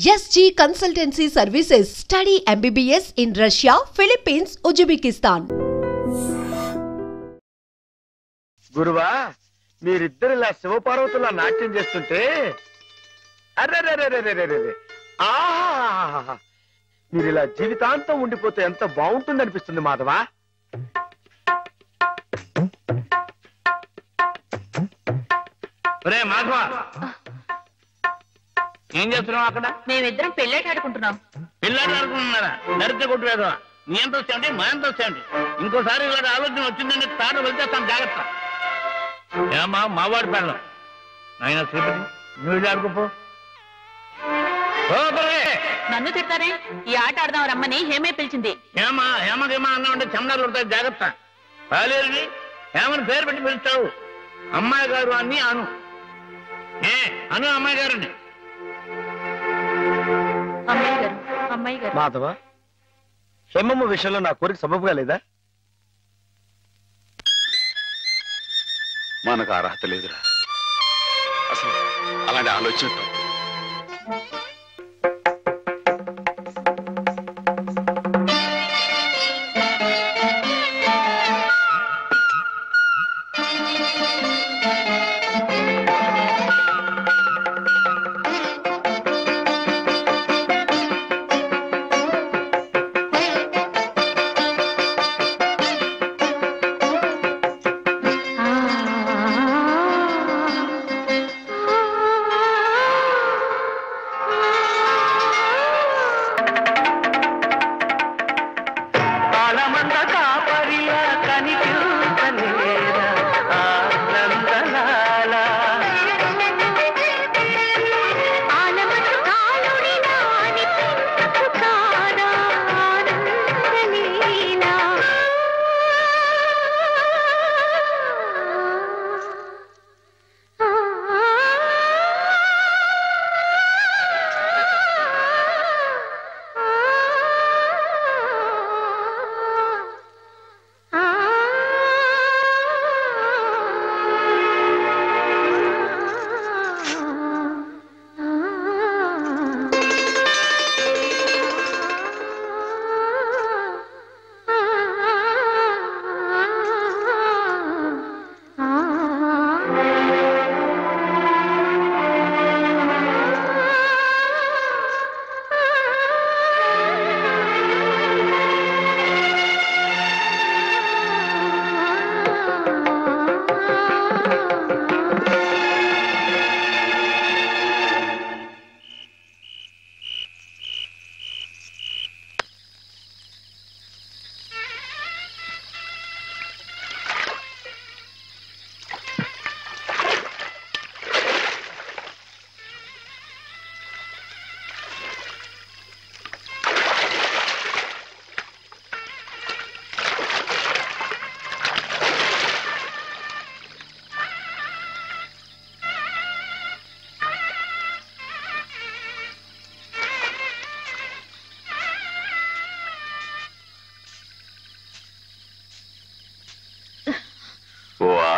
SG Consultancy Services. Study MBBS in Russia, Philippines, Uzbekistan. గురువా మీరిద్దరు ఇలా శివపార్వతులా నాట్యం చేస్తుంటే అర్రర్రర్రర్రర్రర్రర్ర ఆహా మీరు ఇలా జీవితాంతం ఉండిపోతే ఎంత బాగుంటుంది అనిపిస్తుంది మాధవా. ఒరే మాధవా ఏం చేస్తున్నావు అక్కడ? మేమిద్దరం పెళ్ళాట ఆడుకుంటున్నాం. పిల్లాడు ఆడుకుంటున్నారా? నరితే కొట్టువేదా? నీ ఎంత వచ్చేయండి మా ఎంత వచ్చేయండి. ఇంకోసారి ఇలాంటి ఆలోచన వచ్చిందంటే తాట వెళ్తేస్తాను జాగ్రత్త. ఏమా మావాడి పెళ్ళం ఆయన శ్రీపతి నువ్వు ఆడుకోపో. నన్ను తిడతారే? ఈ ఆట ఆడదాం రమ్మని హేమే పిలిచింది. హేమా హేమకేమా అన్నా ఉంటే చెమడాలు కొడతాయి జాగ్రత్త. పాలేరుని హేమని పేరు పెట్టి పిలుస్తావు. అమ్మాయి గారు అని అను. అను అమ్మాయి గారిని. అమ్మాయి గారు మాధవ హేమమ్మ విషయంలో నా కోరిక సబబుగా లేదా? మనకు అర్హత లేదురా. అసలు అలాంటి ఆలోచన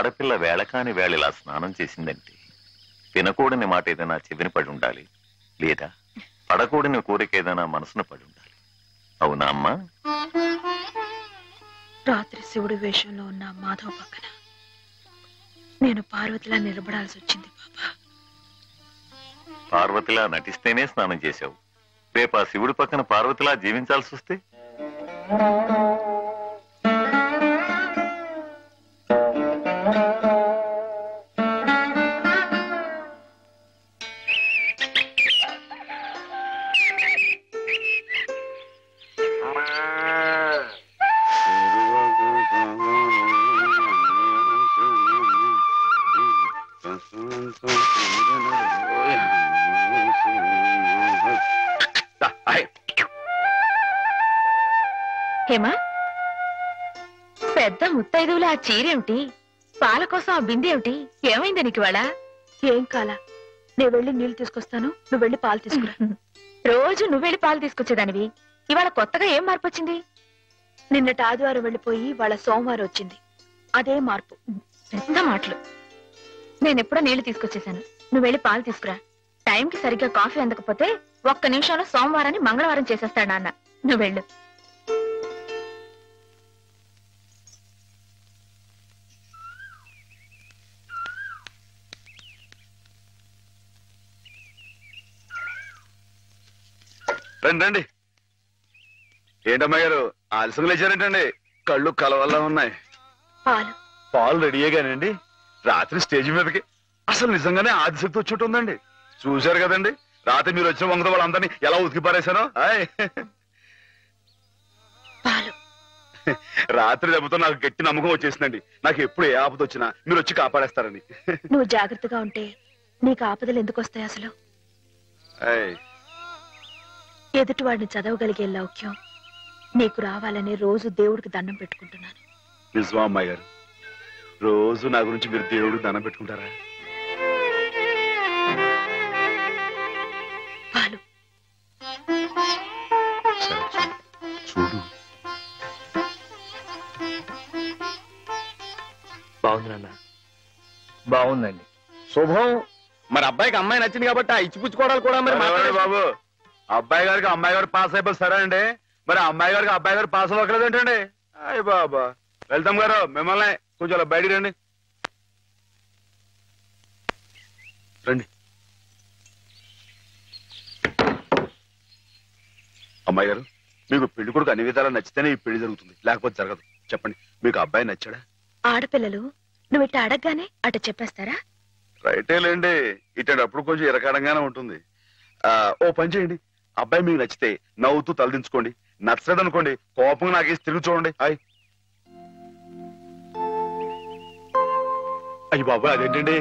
ఆడపిల్ల వేళకాని వేళ ఇలా స్నానం చేసిందంటే తినకూడని మాట ఏదైనా చెవిని పడి ఉండాలి, లేదా పడకూడని కోరిక ఏదైనా మనసును పడి ఉండాలి. అవునా అమ్మా? రాత్రి శివుడి వేషంలో ఉన్న మాధవ్ పక్కన నేను పార్వతిలా నిలబడాల్సి వచ్చింది బాబా. పార్వతిలా నటిస్తేనే స్నానం చేశావు. రేపు ఆ శివుడి పక్కన పార్వతిలా జీవించాల్సి వస్తే? హేమా, పెద్ద ముత్తైదువులు ఆ చీరేమిటి? పాల కోసం ఆ బిందేమిటి? ఏమైంది నీకు ఇవాళ? ఏం కాలా, నేను వెళ్ళి నీళ్లు తీసుకొస్తాను, నువ్వు వెళ్ళి పాలు తీసుకురా. రోజు నువ్వు వెళ్ళి పాలు తీసుకొచ్చేదానివి, ఇవాళ కొత్తగా ఏం మార్పు వచ్చింది? నిన్నటి ఆదివారం వెళ్ళిపోయి వాళ్ళ సోమవారం వచ్చింది, అదే మార్పు. పెద్ద మాటలు. నేనెప్పుడో నీళ్లు తీసుకొచ్చేసాను, నువ్వు వెళ్ళి పాలు తీసుకురా. టైంకి సరిగ్గా కాఫీ అందకపోతే ఒక్క నిమిషంలో సోమవారాన్ని మంగళవారం చేసేస్తాడు నాన్న. నువ్వు వెళ్ళు. రండి రండి. ఏంటమ్మాయి గారు ఆలస్యం లేచారేంటండి? కళ్ళు కలవల్లా ఉన్నాయి. పాలు పాలు రెడీయేగానండి. రాత్రి స్టేజ్ మీదకి అసలు నిజంగానే ఆదిశక్తి వచ్చి ఉందండి. చూశారు కదండి రాత్రి మీరు వచ్చిన వంగతో వాళ్ళందరినీ ఎలా ఉతికి పారేశానో. పాలు రాత్రి దెబ్బతో నాకు గట్టి నమ్మకం వచ్చేసిందండి. నాకు ఎప్పుడు ఏ ఆపద వచ్చినా మీరు వచ్చి కాపాడేస్తారని. నువ్వు జాగ్రత్తగా ఉంటే నీకు ఆపదలు ఎందుకు వస్తాయి? అసలు ఎదుటివాడిని చదవగలిగే లౌక్యం నీకు రావాలని రోజు దేవుడికి దండం పెట్టుకుంటున్నాను. నిజమా అమ్మాయి గారు? రోజు నా గురించి మీరు దేవుడికి దండం పెట్టుకుంటారా? పాలు చూడు. బాగుంది నాన్న, బాగుందండి. శుభం. మరి అబ్బాయికి అమ్మాయి నచ్చింది కాబట్టి ఆ ఇచ్చిపుచ్చుకోవడాలు కూడా మరి మాట్లాడండి బాబు. అబ్బాయి గారికి అమ్మాయి గారు పాస్ అయిపోయి సరే అండి, మరి అమ్మాయి గారికి అబ్బాయి గారు పాస్ అవ్వకలేదు ఏంటండి? అయ్య బాబా. వెళ్తాం గారు, మిమ్మల్ని కొంచెం అలా బయటికి రండి. రండి. అమ్మాయి గారు, మీకు పెళ్లి కొడుకు అన్ని విధాలా నచ్చితేనే ఈ పెళ్లి జరుగుతుంది, లేకపోతే జరగదు. చెప్పండి, మీకు అబ్బాయి నచ్చాడా? ఆడపిల్లలు నువ్వు ఇట్ట అడగగానే అట చెప్పేస్తారా? రైటే లేండి, ఇటప్పుడు కొంచెం ఇరకాడంగానే ఉంటుంది. ఓ పని చేయండి, అబ్బాయి మీకు నచ్చితే నవ్వుతూ తలదించుకోండి, నచ్చలేదు అనుకోండి కోపంగా నాకేసి తిరిగి చూడండి. అయ్యి బాబాయ్, అదేంటండి?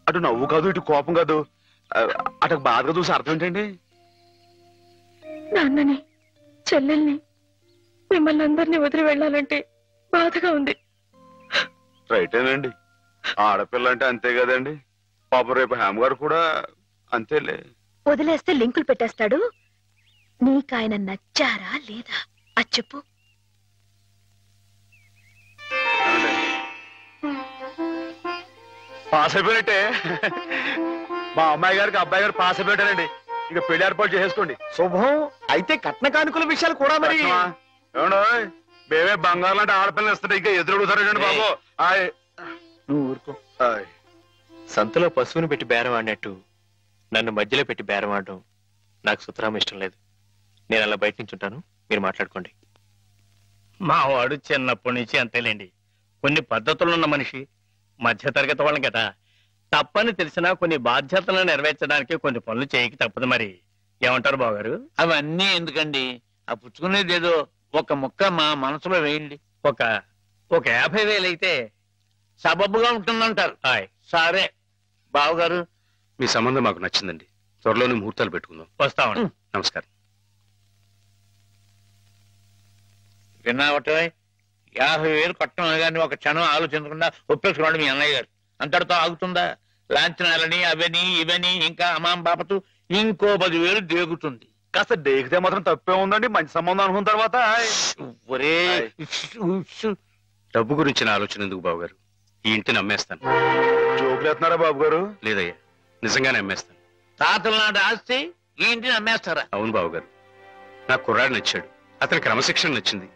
అటు నవ్వు కాదు ఇటు కోపం కాదు, అటు బాధగా చూసి అర్థం ఏంటండి? నాన్నని చెల్లెల్ని మిమ్మల్ని అందరినీ వదిలి వెళ్ళాలంటే బాధగా ఉంది. రైటేనండి, ఆడపిల్ల అంటే అంతే కదండి. పాప రేపు హేమ గారు కూడా అంతేలే. వదిలేస్తే లింకులు పెట్టేస్తాడు. నీకాయన నచ్చారా లేదా అది చెప్పు. పాస్ అయిపోయినట్టే. మా అమ్మాయి గారికి అబ్బాయి గారు పాస్ అయిపోయారండి. ఇక పెళ్లి ఏర్పాటు చేసేసుకోండి. శుభం. అయితే కట్న కానుకల విషయాలు కూడా మరి ఏమండో, మేమే బంగారం లాంటి ఆడపిల్లలు ఇస్తుంటే ఇంకా ఎదురడుగుతారండి బాబు. నువ్వు ఊరుకో. సంతలో పశువుని పెట్టి బేరం ఆడినట్టు నన్ను మధ్యలో పెట్టి బేరం ఆడడం నాకు సుతరాం ఇష్టం లేదు. నేను అలా బయట నుంచి ఉంటాను, మీరు మాట్లాడుకోండి. మా వాడు చిన్నప్పటి నుంచి అంతేలేండి. కొన్ని పద్ధతులున్న మనిషి, మధ్యతరగతి వాళ్ళం కదా. తప్పని తెలిసినా కొన్ని బాధ్యతలను నెరవేర్చడానికి కొన్ని పనులు చేయక తప్పదు. మరి ఏమంటారు బావగారు? అవన్నీ ఎందుకండి, ఆ పుచ్చుకునేదేదో ఒక ముక్క మా మనసులో వేయండి. ఒక 50,000 అయితే సబబుగా ఉంటుందంటారు. సరే బావగారు, మీ సంబంధం మాకు నచ్చిందండి. త్వరలోనే ముహూర్తాలు పెట్టుకుందాం. వస్తామండి. నమస్కారం. విన్నావటే 50,000 కట్టడం కానీ ఒక క్షణం ఆలోచించకుండా ఒప్పేసుకోండి మీ అన్నయ్య గారు. అంతటితో ఆగుతుందా? లాంఛనాలని అవని ఇవని ఇంకా అమాం బాపతు ఇంకో 10,000 దేగుతుంది. కాస్త డేకితే మాత్రం తప్పే ఉందండి. మంచి సంబంధం అనుకున్న తర్వాత డబ్బు గురించిన ఆలోచన ఎందుకు బాబు గారు? ఈ ఇంటిని అమ్మేస్తాను. జోకులు వేస్తున్నారా బాబు గారు? లేదయ్యా, నిజంగానే అమ్మేస్తాను. తాతల నాటి ఆస్తి ఈ ఇంటిని అమ్మేస్తారా? అవును బాబు గారు, నాకు కుర్రాడు నచ్చాడు, అతని క్రమశిక్షణ నచ్చింది.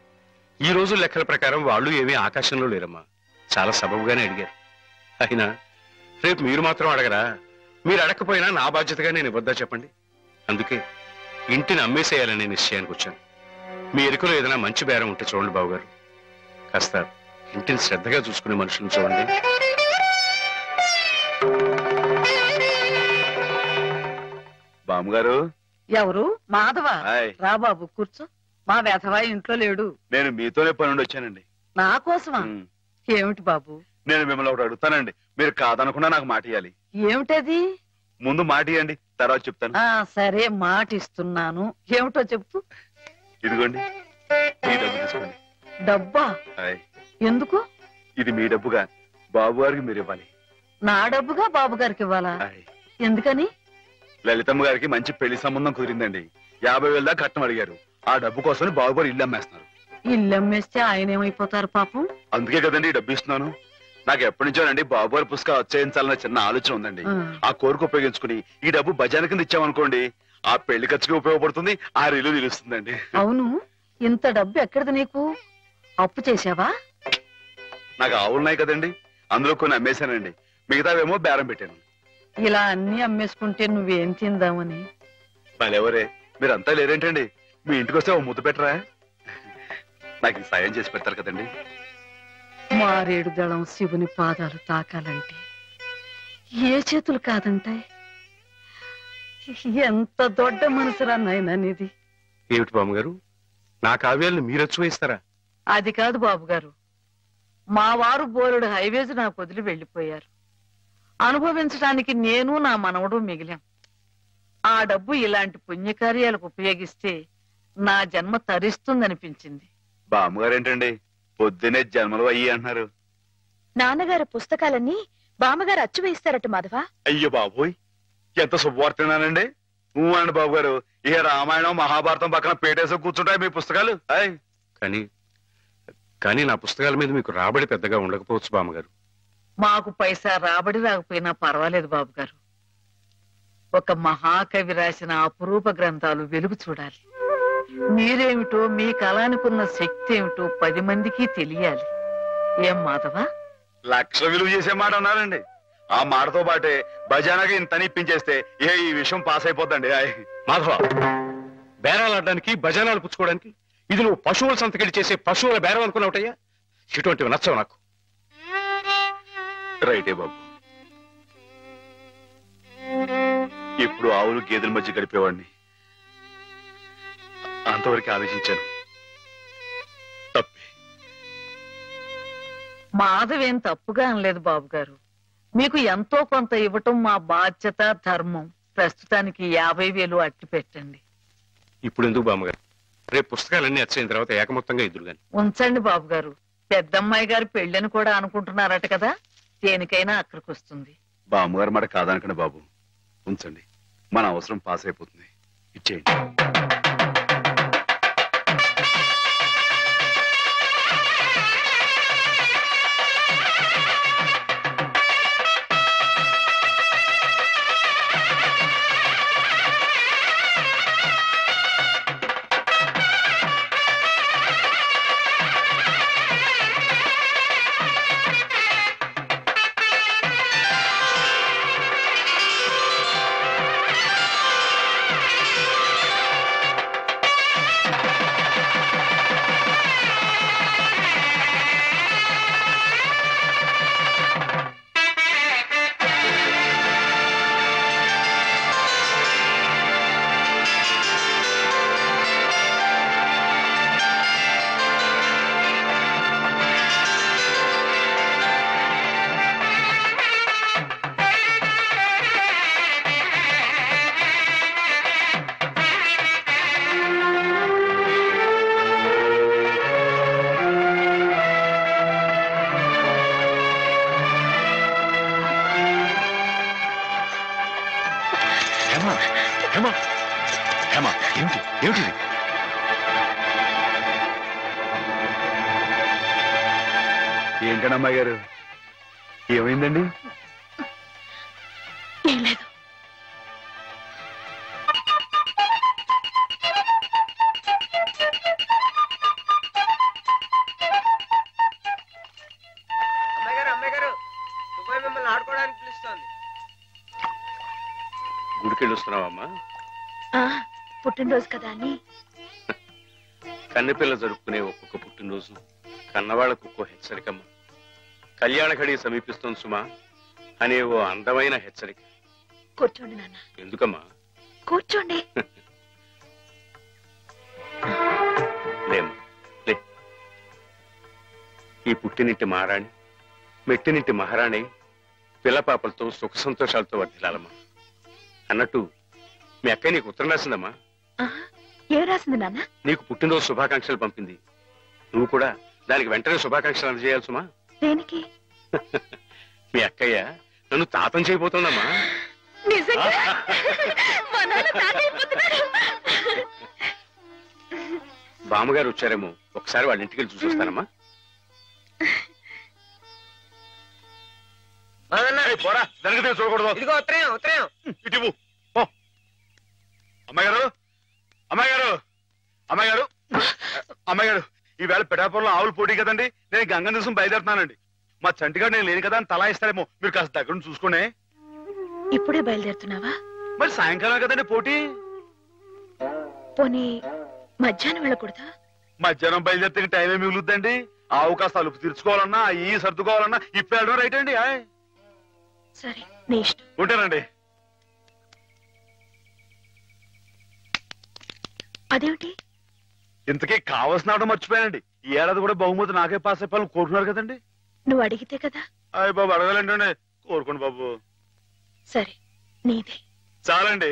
ఈ రోజు లెక్కల ప్రకారం వాళ్ళు ఏమీ ఆకాశంలో లేరమ్మా. చాలా సబబుగానే అడిగారు. అయినా రేపు మీరు మాత్రం అడగరా? మీరు అడగకపోయినా నా బాధ్యతగా నేను ఇవ్వద్దా చెప్పండి? అందుకే ఇంటిని అమ్మేసేయాలనే నిశ్చయానికి వచ్చాను. మీ ఎరుకలో ఏదైనా మంచి బేరం ఉంటే చూడండి బాబు గారు. కాస్త ఇంటిని శ్రద్ధగా చూసుకునే మనుషులను చూడండి. బామ్మగారు. ఎవరు? మాధవ. రా బాబు కూర్చో. మా వెధవా ఇంట్లో లేడు. నేను మీతోనే పని నుండి వచ్చానండి. నా కోసమా? ఏమిటి బాబు? నేను మిమ్మల్ని ఒకటి అడుగుతానండి, మీరు కాదనకుండా నాకు మాట ఇవ్వాలి. ఏమిటది? ముందు మాట ఇవ్వండి, తర్వాత చెప్తాను. సరే, మాట ఇస్తున్నాను. ఏమిటో చెప్పు. ఇదిగోండి, మీ డబ్బు తీసుకోండి. డబ్బా? ఎందుకు? ఇది మీ డబ్బుగా బాబు గారికి మీరు ఇవ్వాలి. నా డబ్బుగా బాబు గారికి ఇవ్వాలా? ఎందుకని? లలితమ్మ గారికి మంచి పెళ్లి సంబంధం కుదిరిందండి. 50,000 దాకా కట్నం అడిగారు. ఆ డబ్బు కోసం బాబు గారు ఇల్లు అమ్మేస్తున్నారు. ఇల్లు అమ్మేస్తే ఆయన ఏమైపోతారు పాపం? అందుకే కదండి డబ్బు ఇస్తున్నాను. నాకు ఎప్పటి నుంచోనండి బాబు గారి పుస్తకం వచ్చేయించాలన్న చిన్న ఆలోచన ఉందండి. ఆ కోరిక ఉపయోగించుకుని ఈ డబ్బు బజార్ కింద ఇచ్చామనుకోండి, ఆ పెళ్లి ఖర్చుకి ఉపయోగపడుతుంది, ఆ రీలు నిలుస్తుందండి. అవును, ఇంత డబ్బు ఎక్కడిది నీకు? అప్పు చేశావా? నాకు ఆవులున్నాయి కదండి, అందులో కొన్ని అమ్మేశానండి, మిగతావేమో బేరం పెట్టాను. ఇలా అన్ని అమ్మేసుకుంటే నువ్వేం తిందామని. మళ్ళెవరే మీరంతా లేరేంటండి? మీ ఇంటికి వస్తే ఓ ముద్దు పెట్టరా? నాకు సాయం చేసి పెడతారు కదండి. మారేడు దళం శివుని పాదాలు తాకాలంటే ఏ చేతులు కాదంటాయి? ఎంత దొడ్డ మనసురా నాయనా నీది. ఏమిటి బామ్మగారు, నా కావ్యాలను మీరు అచ్చువేస్తారా? అది కాదు బాబు గారు, మా వారు బోలెడు హైవేస్ నాకు వదిలి వెళ్ళిపోయారు. అనుభవించడానికి నేను నా మనవడు మిగిలాం. ఆ డబ్బు ఇలాంటి పుణ్యకార్యాలకు ఉపయోగిస్తే నా జన్మ తరిస్తుందనిపించింది. బామ్మగారేంటండి పొద్దునే జన్మలు అయ్యి అంటున్నారు? నాన్నగారు పుస్తకాలన్నీ బామ్మగారు అచ్చు వేస్తారట మాధవ. అయ్యో బాబోయ్, ఎంత శుభవార్తేనానండి. అండి బాబు గారు, ఇక రామాయణం మహాభారతం పక్కన పేటేసో కూర్చుంటాయి మీ పుస్తకాలు. కానీ నా పుస్తకాల మీద మీకు రాబడి పెద్దగా ఉండకపోవచ్చు బామ్మగారు. మాకు పైసా రాబడి రాకపోయినా పర్వాలేదు బాబు గారు. ఒక మహాకవి రాసిన అపురూప గ్రంథాలు వెలుగు చూడాలి. మీరేమిటో, మీ కళానికున్న శక్తి ఏమిటో 10 మందికి తెలియాలి. ఏం మాధవ? లక్ష విలువ చేసే మాట అన్నారండి. ఆ మాటతో పాటే భజానగా ఇంత ఇప్పించేస్తే ఈ విషయం పాస్ అయిపోద్దండి. మాధవ, బేరాలు ఆడడానికి భజనాలు పుచ్చుకోవడానికి ఇది నువ్వు పశువుల సంతకెళ్ళి చేసే పశువుల బేరం అనుకున్నావుటయ్యా? ఇటువంటివి నచ్చవు నాకు. రైటే బాబు, ఇప్పుడు ఆవులు గేదెల మధ్య గడిపేవాడిని, అంతవరకు ఆలోచించాను. తప్పే. మాధవేం తప్పుగా అనలేదు బాబు గారు. మీకు ఎంతో కొంత ఇవ్వటం మా బాధ్యత, ధర్మం. ప్రస్తుతానికి 50,000 అట్టి పెట్టండి. ఇప్పుడు ఎందుకు బామ్మగారు? రేపు పుస్తకాలన్నీ వచ్చైన తర్వాత ఏకమొత్తంగా ఎదురుగాని ఉంచండి బాబు గారు. పెద్దమ్మాయి గారు పెళ్ళని కూడా అనుకుంటున్నారట కదా, దేనికైనా అక్కడికి వస్తుంది. బామ్మగారు మాట కాదనకండి బాబు, ఉంచండి. మన అవసరం పాస్ అయిపోతుంది, ఇచ్చేయండి. ఏంటండి అమ్మాయి గారు, ఏమైందండి? ఏం లేదు. గుడికెళ్ళి వస్తున్నావమ్మా? పుట్టినరోజు కదా అని. కన్నెపిల్ల జరుపుకునే ఒక్కొక్క పుట్టినరోజు కన్నవాళ్లకు ఒక్కో హెచ్చరికమ్మా. కళ్యాణ ఘడి సమీపిస్తుంది సుమా అనే ఓ అందమైన హెచ్చరిక. కూర్చోండి నాన్న. ఎందుకమ్మా? కూర్చోండి. లేమ్మా, లే. ఈ పుట్టినింటి మహారాణి, మెట్టినింటి మహారాణి పిల్లపాపలతో సుఖ సంతోషాలతో వర్ధిల్లాలమ్మా. అన్నట్టు మీ అక్క నీకు ఉత్తరం రాసిందమ్మా. ఏం రాసింది నాన్న? నీకు పుట్టినరోజు శుభాకాంక్షలు పంపింది. నువ్వు కూడా దానికి వెంటనే శుభాకాంక్షలు అందజేయాలి సుమా. దేనికి? మీ అక్కయ్య నన్ను తాతం చేయబోతోందమ్మా. బామ్మగారు వచ్చారేమో, ఒకసారి వాళ్ళ ఇంటికి వెళ్ళి చూసొస్తానమ్మా. చూడకూడదు. ఇదిగో ఉత్తరం, ఉత్తరం. ఇటు అమ్మాయి గారు అమ్మాయి గారు ఈవేళ పిఠాపురంలో ఆవులు పోటీ కదండి. నేను గంగ దివసం బయలుదేరుతున్నానండి. మా చంటిగాడు నేను లేని కదా అని తలా ఇస్తారేమో, మీరు కాస్త దగ్గర నుంచి చూసుకోండి. ఇప్పుడే బయలుదేరుతున్నావా? మరి సాయంకాలం కదండి పోటీ. పోనీ మధ్యాహ్నం వెళ్ళకూడదా? మధ్యాహ్నం బయలుదేరితే టైం ఏమి మిగులుద్దండి. ఆవు కాస్త అలుపు తీర్చుకోవాలన్నా ఈ సర్దుకోవాలన్నా ఇప్పుడు వెళ్ళడం రైట్ అండి. సరే నీ ఇష్టం. ఉంటానండి. అదేమిటి? ఇంతకీ కావాల్సిన ఆవిడ మర్చిపోయానండి. ఈ ఏడాది కూడా బహుమతి నాకే పాస్ అయిపోవాలని కోరుకున్నారు కదండి. నువ్వు అడిగితే కదా. అయ్య బాబు అడగాలండి. కోరుకోండి బాబు. సరే నీదే. చాలండి.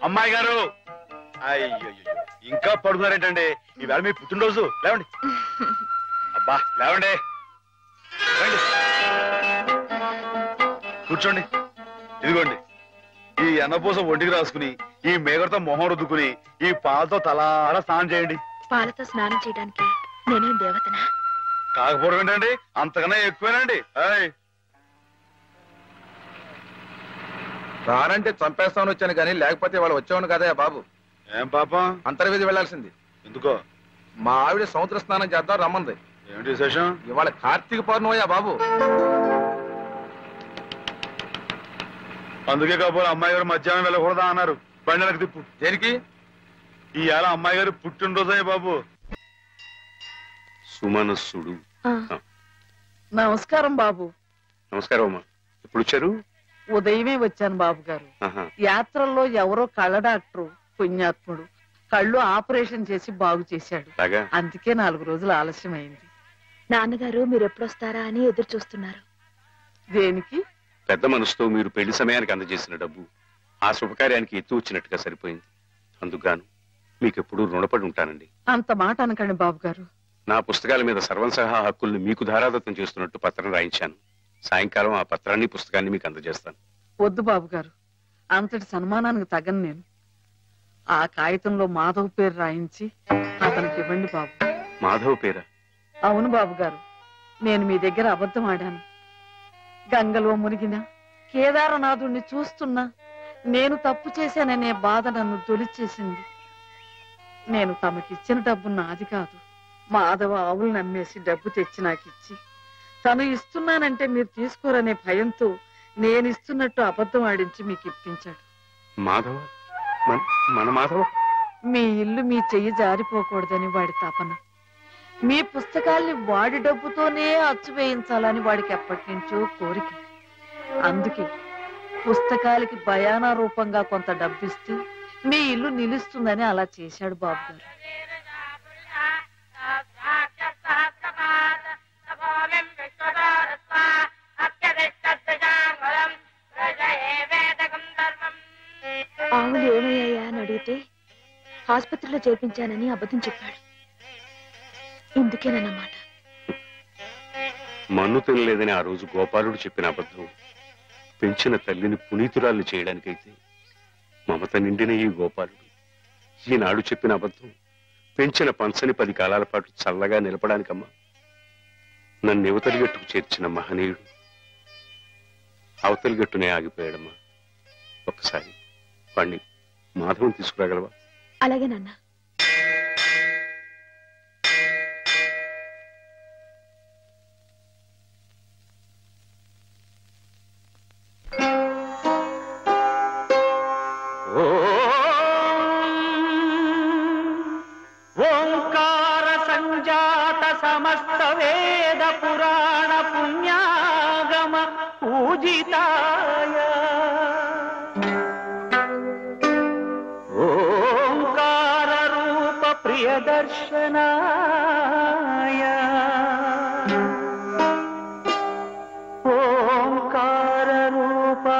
అమ్మాయి గారు అయ్యో ఇంకా పడుకున్నారేంటండి? ఈవేళ మీ పుట్టినరోజు. లేవండి. అబ్బా లేవండి. కూర్చోండి. ఇదిగోండి ఈ ఎన్నపూస ఒంటికి రాసుకుని ఈ మేగడతో మొహం రుద్దుకుని ఈ పాలతో తలారా స్నానం చేయండి. పాలతో స్నానం చేయడానికి నేనేం దేవతనా? కాకపోవడం ఏంటండి, అంతకన్నా ఎక్కువేనండి. రానంటే చంపేస్తామని వచ్చాను కానీ లేకపోతే వాళ్ళు వచ్చేవాను కదా బాబు. ఏం పాపం? అంతర్వేది వెళ్లాల్సింది. ఎందుకో? మా ఆవిడ సముద్ర స్నానం చేద్దాం రమ్మంది. ఏమిటి విశేషం? ఇవాళ కార్తీక పౌర్ణమయ్యా బాబు. అందుకే కాబోలు అమ్మాయి గారు మధ్యాహ్నం వెళ్ళకూడదా అన్నారు. బండలకు తిప్పు. దేనికి? ఈ ఏళ అమ్మాయి గారు పుట్టినరోజయ్య బాబు. సుమనస్సుడు. నమస్కారం బాబు. నమస్కారం అమ్మా. ఎప్పుడు వచ్చారు? ఉదయమే వచ్చాను బాబు గారు. యాత్రల్లో ఎవరో కళ్ళ డాక్టరు పుణ్యాత్ముడు కళ్ళు ఆపరేషన్ చేసి బాగు చేశాడు. అందుకే 4 రోజులు ఆలస్యమైంది. నాన్నగారు మీరు ఎప్పుడొస్తారా అని ఎదురు చూస్తున్నారు. దేనికి? పెద్ద మనసుతో మీరు పెళ్లి సమయానికి అందజేసిన డబ్బు ఆ శుభకార్యానికి ఎత్తు వచ్చినట్టుగా సరిపోయింది. అందుకుగాను మీకెప్పుడు రుణపడి ఉంటానండి. అంత మాట అనకండి బాబు గారు. నా పుస్తకాల మీద సర్వసహా హక్కుల్ని మీకు ధారాదత్తం చేస్తున్నట్టు పత్రం రాయించాను. సాయంకాలం ఆ పత్రాన్ని పుస్తకాన్ని మీకు అందజేస్తాను. వద్దు బాబు గారు, అంతటి సన్మానానికి తగను నేను. ఆ కాగితంలో మాధవ్ పేరు రాయించి అతనికి ఇవ్వండి బాబు. మాధవ్ పేరా? అవును బాబు గారు, నేను మీ దగ్గర అబద్ధం ఆడాను. గంగలో మునిగిన కేదారనాథుణ్ణి చూస్తున్నా నేను తప్పు చేశాననే బాధ నన్ను తొలిచేసింది. నేను తమకిచ్చిన డబ్బు నాది కాదు. మాధవ ఆవులు నమ్మేసి డబ్బు తెచ్చి నాకిచ్చి తను ఇస్తున్నానంటే మీరు తీసుకోరనే భయంతో నేను ఇస్తున్నట్టు అబద్ధం ఆడించి మీకు ఇప్పించాడు. మాధవ? మన మాధవ? మీ ఇల్లు మీ చెయ్యి జారిపోకూడదని వాడి తపన. మీ పుస్తకాల్ని వాడి డబ్బుతోనే అచ్చు వేయించాలని వాడికి ఎప్పటి నుంచో కోరిక. అందుకే పుస్తకాలకి బయానా రూపంగా కొంత డబ్బిస్తే మీ ఇల్లు నిలుస్తుందని అలా చేశాడు బాబు గారు. ఆవులు ఏమయ్యాయా అని అడిగితే ఆసుపత్రిలో చేర్పించానని అబద్ధం చెప్పాడు. ఇందుకేనన్నమాట. మన్ను తినలేదని ఆ రోజు గోపాలుడు చెప్పిన అబద్ధం పెంచిన తల్లిని పునీతురాల్ని చేయడానికైతే మమత నిండిన ఈ గోపాలుడు ఈనాడు చెప్పిన అబద్ధం పెంచిన పంచని 10 కాలాల పాటు చల్లగా నిలపడానికమ్మా. నన్ను యువతలి గట్టుకు చేర్చిన మహనీయుడు అవతలి గట్టునే ఆగిపోయాడమ్మా. ఒక్కసారి వాణ్ణి మాధవం తీసుకురాగలవా? అలాగే నాన్న. ఓంకార సంజాత సమస్త వేద పురాణ పుణ్యాగమ పూజితాయ ఓం ప్రియదర్శనాయ ఓంకార రూపాయ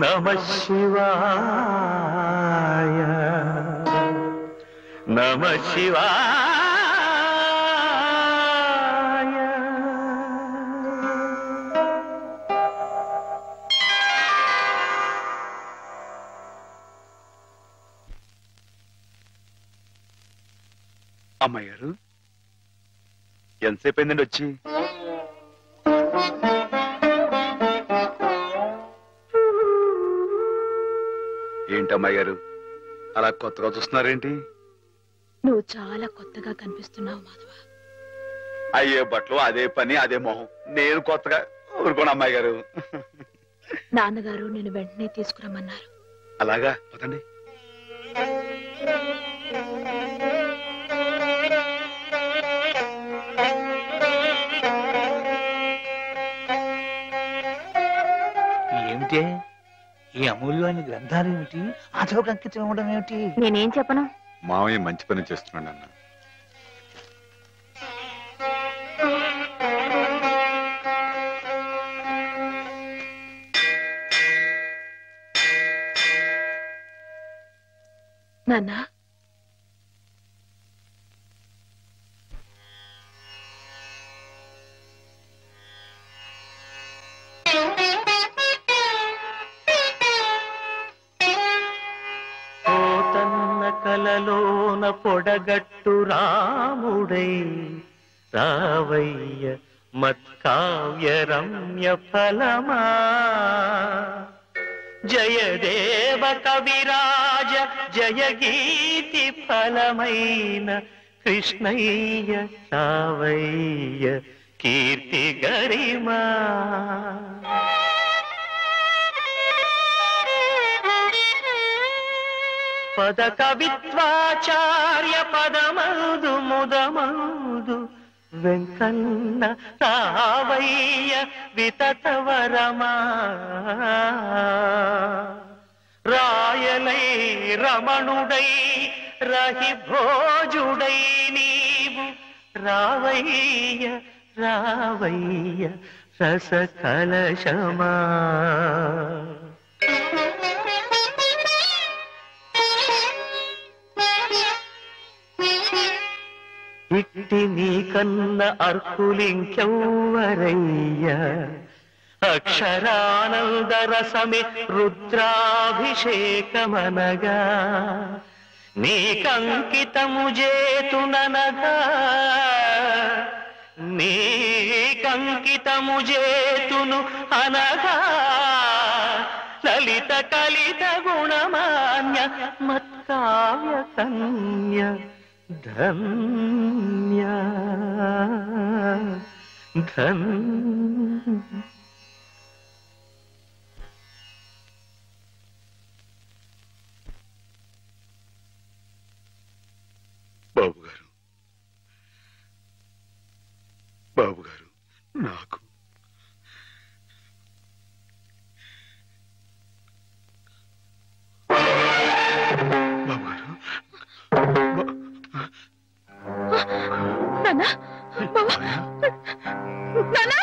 నమః శివాయ నమః శివాయ. అమ్మాయి గారు ఎంతసేపు అయిందండి వచ్చి? ఏంటమ్మాయి గారు అలా కొత్తగా చూస్తున్నారేంటి? నువ్వు చాలా కొత్తగా కనిపిస్తున్నావు మాధవ. అయ్యే బట్టలు అదే పని అదే మొహం, నేను కొత్తగా ఊరుకోను అమ్మాయి గారు. నాన్నగారు నేను వెంటనే తీసుకురమ్మన్నారు. అలాగా పదండి. ఏమిటే ఈ అమూల్యమైన గ్రంథాలు ఏమిటి? ఆచోకు అంకితం ఇవ్వడం ఏమిటి? నేనేం చెప్పను. మామయ్య మంచి పని చేస్తున్నాడు అన్న. నాన్న కలలోన పొడగట్టు రాముడై రావయ్య మత్కావ్య రమ్య ఫలమా జయదేవ కవిరాజ జయ గీతి ఫలమైన కృష్ణయ్య రావయ్య కీర్తి గరిమా. పద కవిత్వాచార్య పదమందు ముదమందు వెంకన్న రావయ్య వితతవరమా రాయలై రమణుడై రహి భోజుడై నీవు రావయ్య రావయ్య రస కలశమా. ఇట్టి నీ కన్న అర్కులింకెవ్వరయ్య అక్షరానంద రసమి రుద్రాభిషేకమనగా నీకంకితము చేతుననగా నీకంకితము చేతును అనగా లలిత కలిత గుణమాన్య మత్కావ్య కన్య ధన్య ధన్య. బాబు గారు నాకు నాన్నా నాన్నా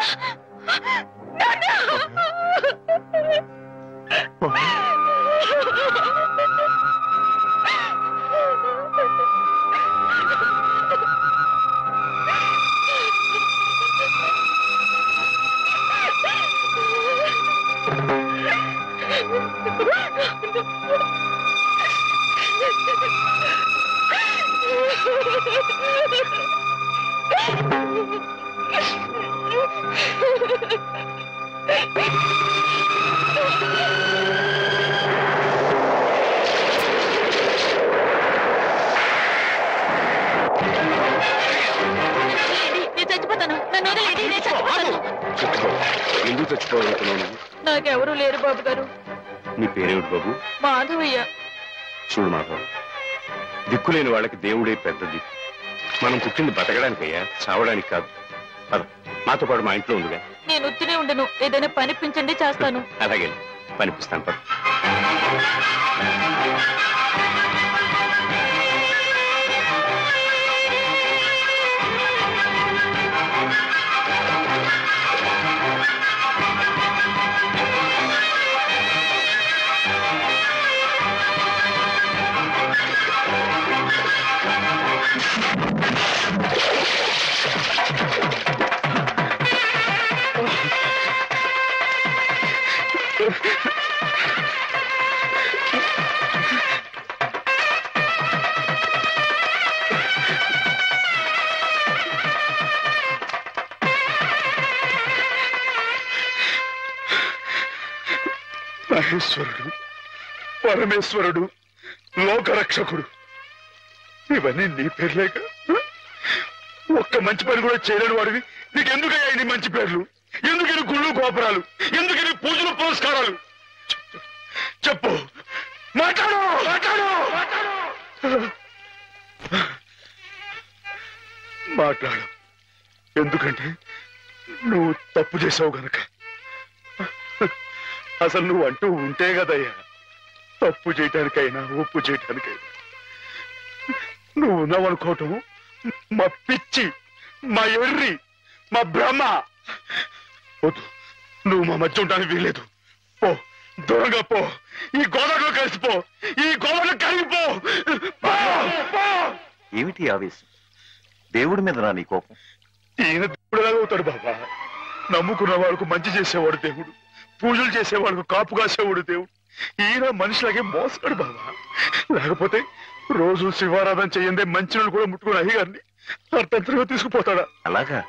ఎందుకు చచ్చిపోవాలనుకున్నావు? నాకెవరూ లేరు బాబు గారు. నీ పేరేమిటి బాబు? మాధవయ్య. చూడు మాధవ్, దిక్కులేని వాళ్ళకి దేవుడే పెద్ద దిక్కు. మనం పుట్టింది బతకడానికయ్యా, చావడానికి కాదు. మాతో పాటు మా ఇంట్లో ఉందిగా. నేను ఉత్తినే ఉండను, ఏదైనా పనిపించండి చేస్తాను. అలాగే పనిపిస్తాను. పద. మహేశ్వరుడు, పరమేశ్వరుడు, లోకరక్షకుడు, ఇవన్నీ నీ పేర్లేక? ఒక్క మంచి పని కూడా చేయలేని వాడివి నీకెందుకయ్యా ఇన్ని మంచి పేర్లు? ఎందుకని గుళ్ళు గోపురాలు? ఎందుకని పూజలు పురస్కారాలు? చెప్పు, మాట్లాడు మాట్లాడు మాట్లాడు. ఎందుకంటే నువ్వు తప్పు చేసావు గనక. అసలు నువ్వు అంటూ ఉంటే కదయ్యా తప్పు చేయటానికైనా ఒప్పు చేయటానికైనా. నువ్వు ఉన్నావనుకోవటం మా పిచ్చి, మా ఎర్రి, మా భ్రమ. వద్దు, నువ్వు మా మధ్య ఉండడానికి వీల్లేదు. పో, దూరంగా పో. ఈ గోదావరిలో కలిసిపో, ఈ గోదావరిలో కలిగిపో. ఏమిటి ఆవేశం? దేవుడి మీద నా నీ కోపం? ఈయన దేవుడులాగా అవుతాడు బాబా. నమ్ముకున్న వాళ్ళకు మంచి చేసేవాడు దేవుడు, పూజలు చేసేవాళ్ళకు కాపు కాసేవాడు దేవుడు. ఈయన మనిషిలాగే మోసాడు బాబా. లేకపోతే రోజు శివారాధన చేయందే మంచి కూడా ముట్టుకుని అయ్యగారిని అర్థంతరంగా తీసుకుపోతాడా? అలాగా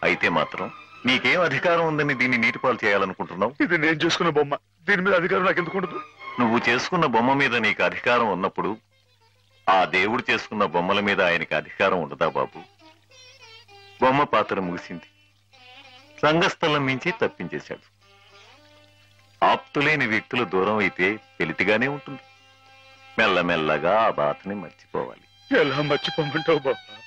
అయితే మాత్రం నీకేం అధికారం ఉందని దీన్ని నీటిపాలు చేయాలనుకుంటున్నావు? ఇది నేను చేసుకున్న బొమ్మ, దీని మీద అధికారం నాకు ఎందుకు ఉండదు? నువ్వు చేసుకున్న బొమ్మ మీద నీకు అధికారం ఉన్నప్పుడు ఆ దేవుడు చేసుకున్న బొమ్మల మీద ఆయనకి అధికారం ఉండదా బాబు? బొమ్మ పాత్ర ముగిసింది, రంగస్థలం మించి తప్పించేశాడు. ఆప్తులేని వ్యక్తులు దూరం అయితే వెలితిగానే ఉంటుంది. మెల్లమెల్లగా ఆ బాధని మర్చిపోవాలి. ఎలా మర్చిపోమంటావు బాబా?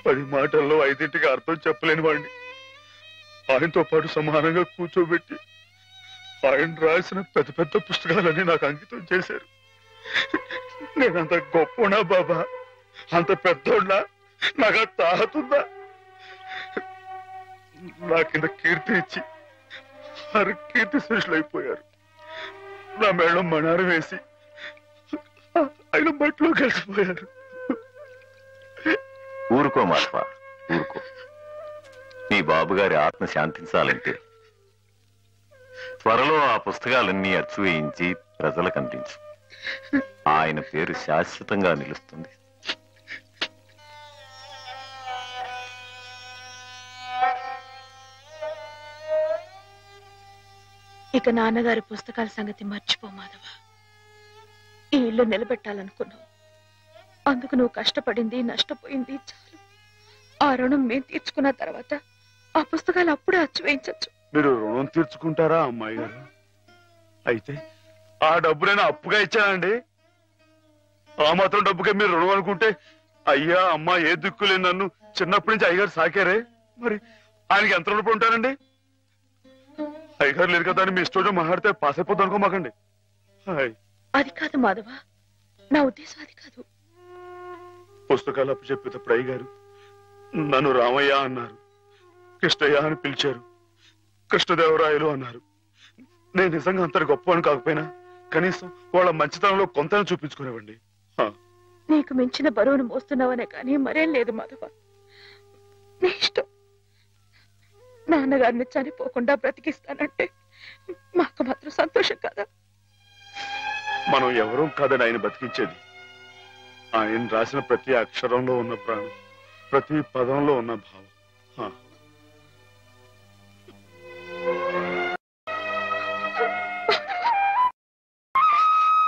10 మాటల్లో 5ంటికి అర్థం చెప్పలేని వాడిని ఆయనతో పాటు సమానంగా కూర్చోబెట్టి ఆయన రాసిన పెద్ద పెద్ద పుస్తకాలన్నీ నాకు అంకితం చేశారు. నేనంత గొప్పనా బాబా? అంత పెద్దోడ్నా? నాకు తాహతుందా? నా కింద కీర్తి ఇచ్చి వారు కీర్తి శిష్యులు అయిపోయారు. నా మేడం మణారు వేసి ఆయన బట్టలో కలిసిపోయారు. ఊరుకో మాధవ, ఊరుకో. నీ బాబుగారి ఆత్మ శాంతించాలంటే త్వరలో ఆ పుస్తకాలన్నీ అచ్చు వేయించి ప్రజలకు అందించు. ఆయన పేరు శాశ్వతంగా నిలుస్తుంది. ఇక నాన్నగారి పుస్తకాల సంగతి మర్చిపో మాధవ. ఈ ఇల్లు నిలబెట్టాలనుకున్నావు, అందుకు నువ్వు కష్టపడింది నష్టపోయింది చాలు. ఆ రుణం మేము తీర్చుకున్న తర్వాత ఆ పుస్తకాలు అప్పుడే అచ్చు వేయించచ్చు. మీరు రుణం తీర్చుకుంటారా అమ్మాయి గారు? అయితే ఆ డబ్బు నేను అప్పుగా ఇచ్చానండి. ఆ మాత్రం డబ్బుకే మీరు రుణం అనుకుంటే, అయ్యా అమ్మా ఏ దిక్కులేని నన్ను చిన్నప్పటి నుంచి అయ్యగారు సాకారే, మరి ఆయనకి ఎంత రుణపడి ఉంటానండి? అయ్యగారు లేరు కదా అని మీ ఇష్టం మాట్లాడితే పాస్ అయిపోద్దు అనుకోమాకండి. అది కాదు మాధవ, నా ఉద్దేశం అది కాదు. పుస్తకాలు అప్పు చెప్పేటప్పుడు అయ్యగారు నన్ను రామయ్య అన్నారు, కృష్ణయ్య అని పిలిచారు, కృష్ణదేవరాయలు అన్నారు. నేను నిజంగా అంత గొప్పవాడిని కాకపోయినా కనీసం వాళ్ళ మంచితనంలో కొంతని చూపించుకునేవండి. నీకు మించిన బరువును మోస్తున్నావనే కానీ మరేం లేదు మాధవ. నీ ఇష్టం. నాన్నగారిని చనిపోకుండా బ్రతికిస్తానంటే మాకు మాత్రం సంతోషం కదా? మనం ఎవరూ కాదని ఆయన బతికించేది. ఆయన రాసిన ప్రతి అక్షరంలో ఉన్న ప్రాణం, ప్రతి పదంలో ఉన్న భావం.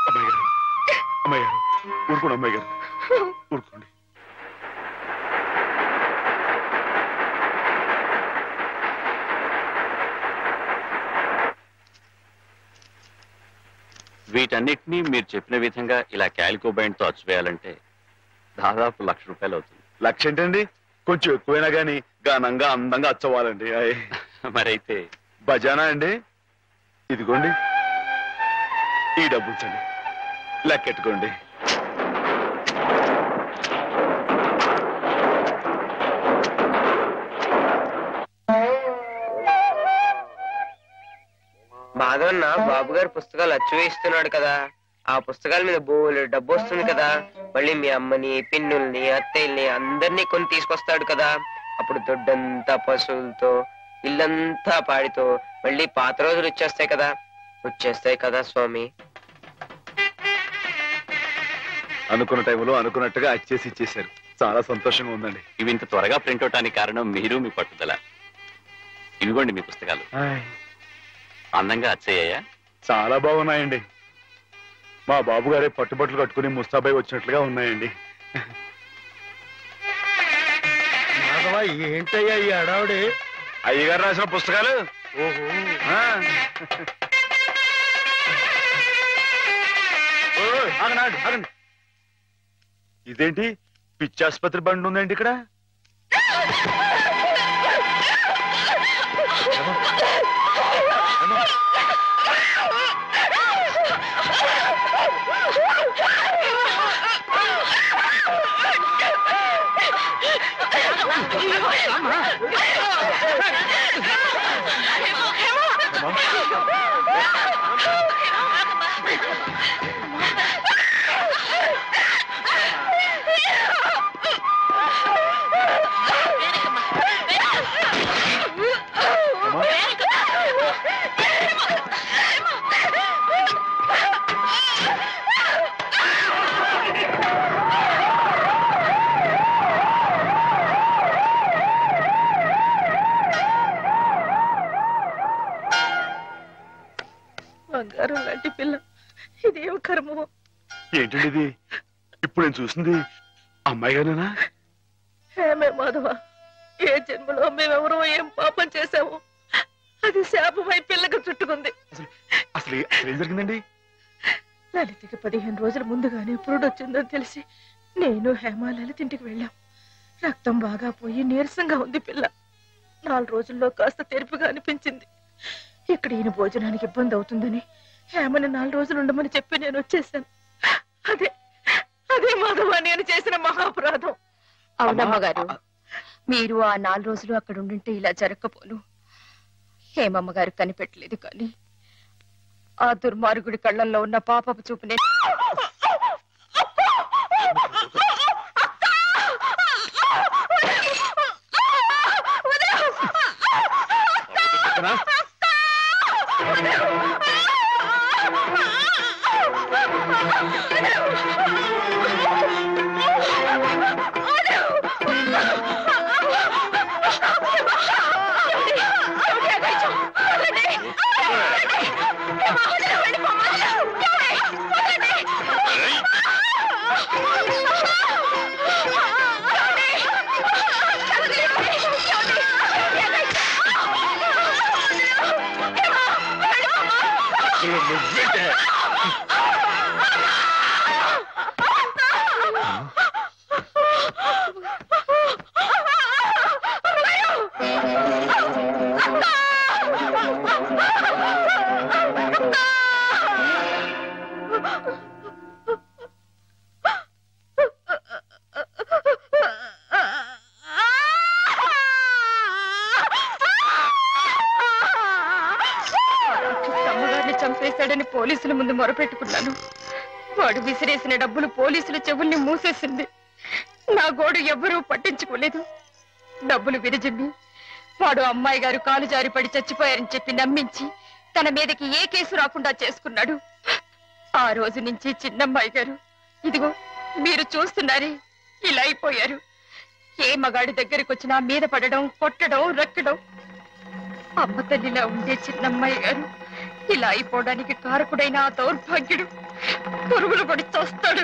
అమ్మాయి గారు, అమ్మాయి గారు ఊరుకోండి. అమ్మాయి గారు ఊరుకోండి. వీటన్నిటినీ మీరు చెప్పిన విధంగా ఇలా క్యాలికో బైండ్ తో అచ్చువేయాలంటే దాదాపు ₹1,00,000 అవుతుంది. లక్ష ఏంటండి? కొంచెం ఎక్కువైనా గానీ ఘనంగా అందంగా అచ్చవ్వాలండి. మరైతే బజానా అండి. ఇదిగోండి ఈ డబ్బు ఉంచండి, లెక్కెట్టుకోండి. మాధవన్న బాబు గారు పుస్తకాలు అచ్చు వేస్తున్నాడు కదా, ఆ పుస్తకాల మీద బోలు డబ్బు వస్తుంది కదా. మళ్ళీ మీ అమ్మని, పిన్నుల్ని, అత్తయ్యల్ని అందరినీ కొని తీసుకొస్తాడు కదా. అప్పుడు దొడ్డంతా పశువులతో, ఇల్లంతా పాడితో మళ్ళీ పాత రోజులు వచ్చేస్తాయి కదా. వచ్చేస్తాయి కదా స్వామి. అనుకున్న టైంలో అనుకున్నట్టుగా అచ్చేసి ఇచ్చేశారు. చాలా సంతోషంగా ఉందండి. ఇవి ఇంత త్వరగా ప్రింట్ అవటానికి కారణం మీరు, మీ పట్టుదల. ఇవిగోండి మీ పుస్తకాలు. అందంగా అచ్చయ్యా? చాలా బాగున్నాయండి. మా బాబు గారే పట్టుబట్టలు కట్టుకుని ముస్తాబాయ్ వచ్చినట్లుగా ఉన్నాయండి. ఏంటయ్యా ఈ అడావుడి? అయ్యగారు రాసిన పుస్తకాలు. ఓహో, ఆగండి. ఇదేంటి పిచ్చాసుపత్రి బండి ఉందండి ఇక్కడ? బంగారం లాంటి పిల్ల, ఇదేం కర్మో. ఏంటండి ఇది? ఇప్పుడు నేను చూసింది అమ్మాయి గారేనా? ఏమే మాధవ, ఏ జన్మలో మేమెవరో ఏం పాపం చేశాము, అది శాపమై పిల్లకు చుట్టుకుంది. అసలు ఏం జరిగిందండి? లలితకి 15 రోజుల ముందుగానే పురుడొచ్చిందని తెలిసి నేను హేమ లలితింటికి వెళ్ళాం. రక్తం బాగా పోయి నీరసంగా ఉంది పిల్ల. 4 రోజుల్లో కాస్త తెరుపుగా అనిపించింది. ఇక్కడ ఈయన భోజనానికి ఇబ్బంది అవుతుందని హేమని 4 రోజులు ఉండమని చెప్పి నేను వచ్చేసాను. అదే మాధవ నేను చేసిన మహాపరాధం. అవునమ్మ గారు, మీరు ఆ 4 రోజులు అక్కడ ఉండింటే ఇలా జరగకపోను. హేమమ్మ గారు కనిపెట్టలేదు, కానీ ఆ దుర్మార్గుడి కళ్ళల్లో ఉన్న పాపపు చూపునే చంపేశాడని పోలీసుల ముందు మొరపెట్టుకున్నాను. వాడు విసిరేసిన డబ్బులు పోలీసుల చెవుల్ని మూసేసింది. నా గోడు ఎవ్వరూ పట్టించుకోలేదు. డబ్బులు విరజిమ్మి వాడు అమ్మాయి గారు కాలు జారిపడి చచ్చిపోయారని చెప్పి నమ్మించి తన మీదకి ఏ కేసు రాకుండా చేసుకున్నాడు. ఆ రోజు నుంచి చిన్నమ్మాయి గారు ఇదిగో మీరు చూస్తున్నారే ఇలా అయిపోయారు. ఏ మగాడి దగ్గరికి వచ్చినా మీద పడడం, కొట్టడం, రక్కడం. అమ్మ తల్లిలా ఉండే చిన్నమ్మాయి గారు ఇలా అయిపోవడానికి కారకుడైన ఆ దౌర్భాగ్యుడు పురుగులు పడి చస్తాడు.